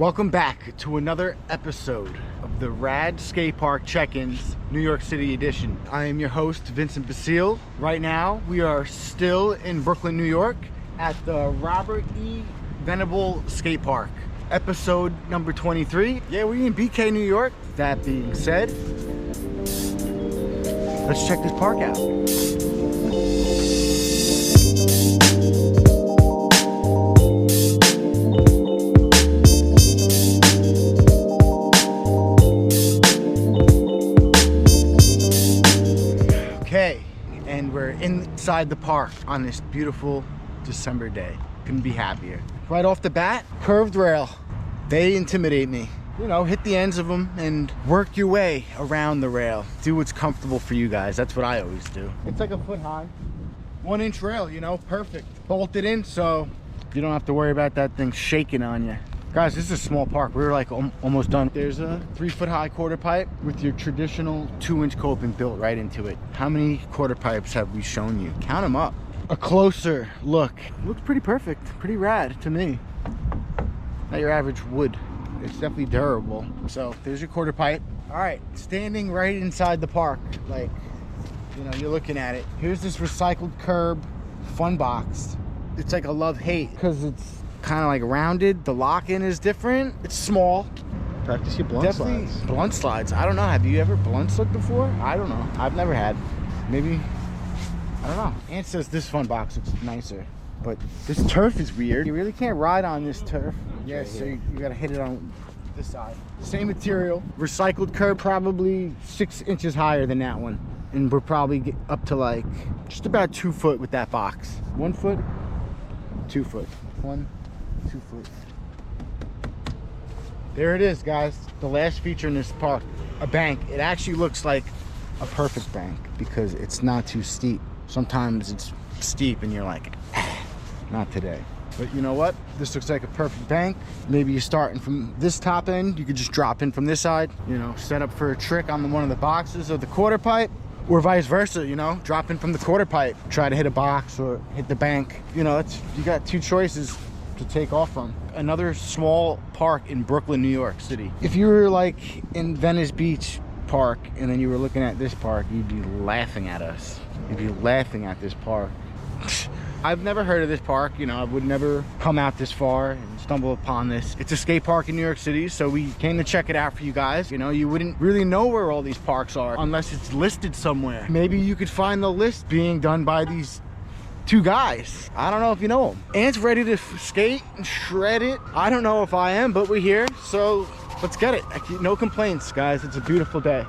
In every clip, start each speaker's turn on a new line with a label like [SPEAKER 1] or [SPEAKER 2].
[SPEAKER 1] Welcome back to another episode of the Rad Skate Park Check-ins New York City edition. I am your host, Vincent Basile. Right now, we are still in Brooklyn, New York at the Robert E. Venable Skate Park. Episode number 23. Yeah, we're in BK, New York. That being said, let's check this park out. Okay, and we're inside the park on this beautiful December day. Couldn't be happier. Right off the bat, curved rail. They intimidate me. You know, hit the ends of them and work your way around the rail. Do what's comfortable for you guys. That's what I always do. It's like a foot high, 1 inch rail, you know, perfect. Bolted in so you don't have to worry about that thing shaking on you. Guys, this is a small park. We're like almost done. There's a 3 foot high quarter pipe with your traditional 2-inch coping built right into it. How many quarter pipes have we shown you? Count them up. A closer look. Looks pretty perfect, pretty rad to me. Not your average wood. It's definitely durable. So there's your quarter pipe. All right, standing right inside the park, like, you know, you're looking at it. Here's this recycled curb, fun box. It's like a love-hate because it's kind of like rounded. The lock-in is different. It's small.
[SPEAKER 2] Practice your blunt slides.
[SPEAKER 1] Blunt slides. I don't know. Have you ever blunt slid before? I don't know. I've never had. Maybe. I don't know. Ant says this fun box looks nicer, but this turf is weird. You really can't ride on this turf. Yeah, so you gotta hit it on this side. Same material, recycled curb, probably 6 inches higher than that one. And we're probably up to like just about 2 foot with that box. 1 foot, 2 foot, 1, 2 foot. There it is, guys. The last feature in this park, a bank. It actually looks like a perfect bank because it's not too steep. Sometimes it's steep and you're like, not today. But you know what? This looks like a perfect bank. Maybe you're starting from this top end. You could just drop in from this side, you know, set up for a trick on one of the boxes of the quarter pipe, or vice versa, you know, drop in from the quarter pipe, try to hit a box or hit the bank. You know, you got 2 choices to take off from. Another small park in Brooklyn, New York City. If you were like in Venice Beach Park and then you were looking at this park, you'd be laughing at us. You'd be laughing at this park. I've never heard of this park, you know, I would never come out this far and stumble upon this. It's a skate park in New York City, so we came to check it out for you guys. You know, you wouldn't really know where all these parks are unless it's listed somewhere. Maybe you could find the list being done by these 2 guys. I don't know if you know them. Ant's ready to skate and shred it. I don't know if I am, but we're here, so let's get it. No complaints, guys. It's a beautiful day.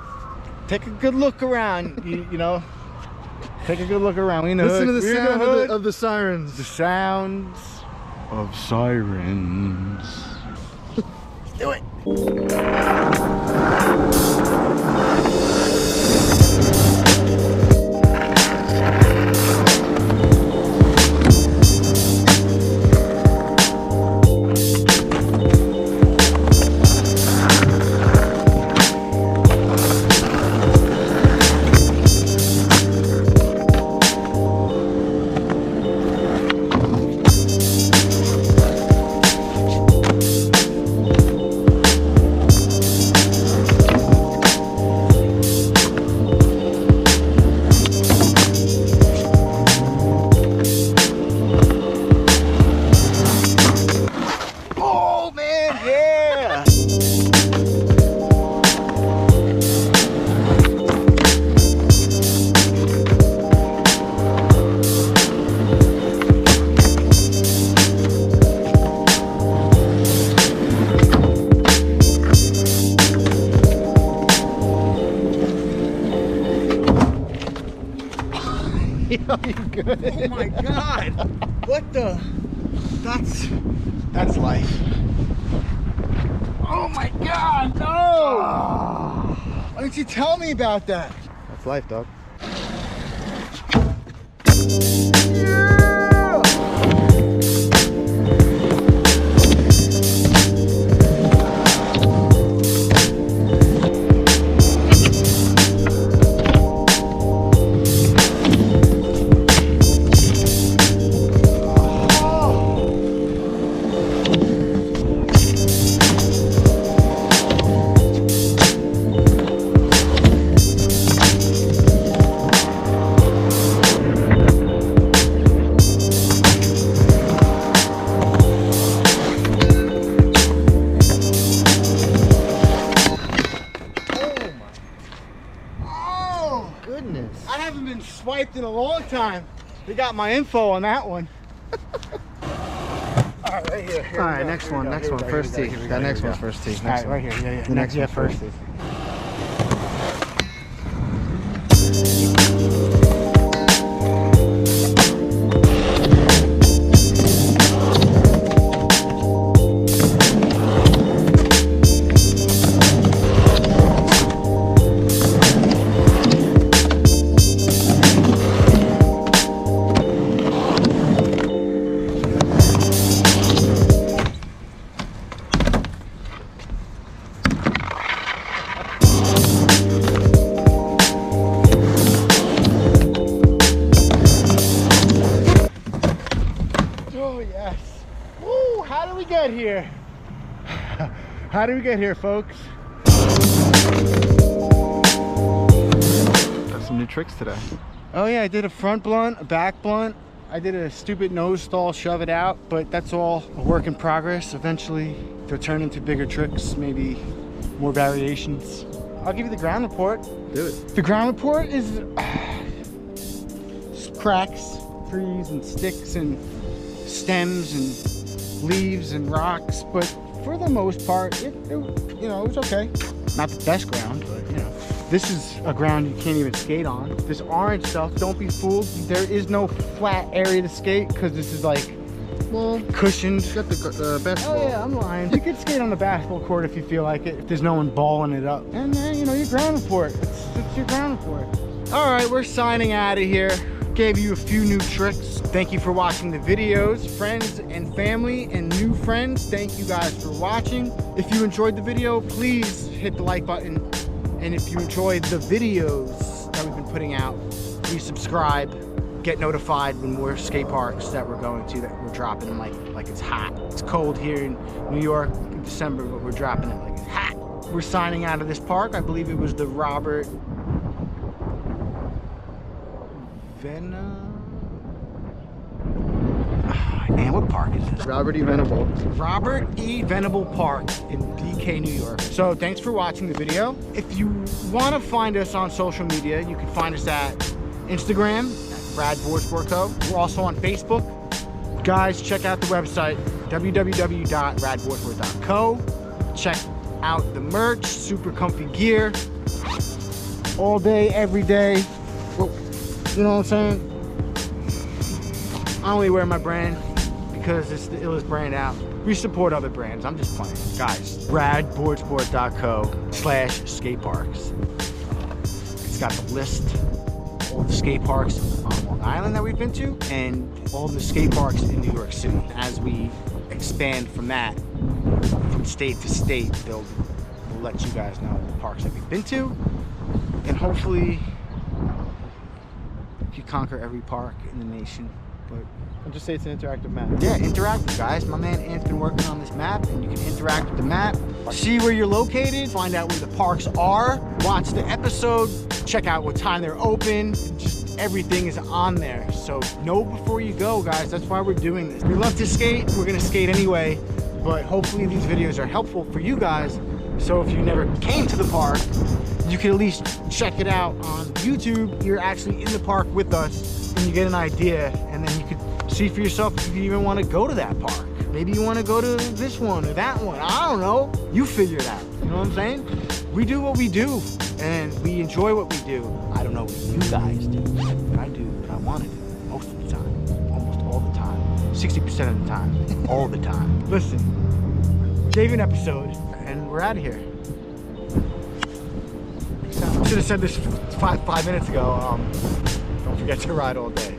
[SPEAKER 1] Take a good look around, you know. Take a good look around. We know.
[SPEAKER 2] Listen to the sound of the sirens.
[SPEAKER 1] The sounds of sirens. Let's do it. Good. Oh my God! What the? That's life. Oh my God! No! Oh. Why didn't you tell me about that?
[SPEAKER 2] That's life, dog.
[SPEAKER 1] biked in a long time. They got my info on that one. All right, right here.
[SPEAKER 2] All right, next one, first tee. That next one's first tee.
[SPEAKER 1] All right, right here. Yeah, yeah.
[SPEAKER 2] The next one
[SPEAKER 1] first tee. Here. How did we get here, folks?
[SPEAKER 2] Got some new tricks today.
[SPEAKER 1] Oh yeah, I did a front blunt, a back blunt. I did a stupid nose stall, shove it out, but that's all a work in progress. Eventually, they'll turn into bigger tricks, maybe more variations. I'll give you the ground report.
[SPEAKER 2] Do it.
[SPEAKER 1] The ground report is cracks, trees and sticks and stems and leaves and rocks, but for the most part, it was okay. Not the best ground, but you know, this is a ground you can't even skate on. This orange stuff, don't be fooled. There is no flat area to skate because this is like, well, cushioned.
[SPEAKER 2] You got the basketball.
[SPEAKER 1] Oh yeah, I'm lying. You could skate on the basketball court if you feel like it, if there's no one balling it up. And then, you know, your ground report. It's your ground report. All right, we're signing out of here. Gave you a few new tricks. Thank you for watching the videos. Friends and family and new friends, thank you guys for watching. If you enjoyed the video, please hit the like button. And if you enjoyed the videos that we've been putting out, please subscribe. Get notified when more skate parks that we're going to, that we're dropping like it's hot. It's cold here in New York in December, but we're dropping it like it's hot. We're signing out of this park. I believe it was the Robert Man, what park is this?
[SPEAKER 2] Robert E. Venable.
[SPEAKER 1] Robert E. Venable Park in DK, New York. So thanks for watching the video. If you want to find us on social media, you can find us at Instagram, at Rad Boardsport Co. We're also on Facebook. Guys, check out the website, www.radboardsport.co. Check out the merch, super comfy gear. All day, every day. Well, you know what I'm saying? I only wear my brand because it's the illest brand out. We support other brands. I'm just playing. Guys, radboardsport.co/skateparks. It's got the list, all the skate parks on Long Island that we've been to, and all the skate parks in New York City. As we expand from that, from state to state, they'll let you guys know the parks that we've been to, and hopefully you conquer every park in the nation. But
[SPEAKER 2] I'll just say it's an interactive map.
[SPEAKER 1] yeah, interactive, guys. My man Ant's been working on this map, and you can interact with the map, see where you're located, find out where the parks are, watch the episode, check out what time they're open. Just everything is on there, so know before you go, guys. That's why we're doing this. We love to skate. We're gonna skate anyway, but hopefully these videos are helpful for you guys. So if you never came to the park, you can at least check it out on YouTube. You're actually in the park with us, and you get an idea, and then you could see for yourself if you even want to go to that park. Maybe you want to go to this one or that one. I don't know. You figure it out. You know what I'm saying? We do what we do, and we enjoy what we do. I don't know what you guys do, but I do what I want to do most of the time, almost all the time, 60% of the time, all the time. Listen, gave you an episode, and we're out of here. Should have said this five minutes ago. Don't forget to ride all day.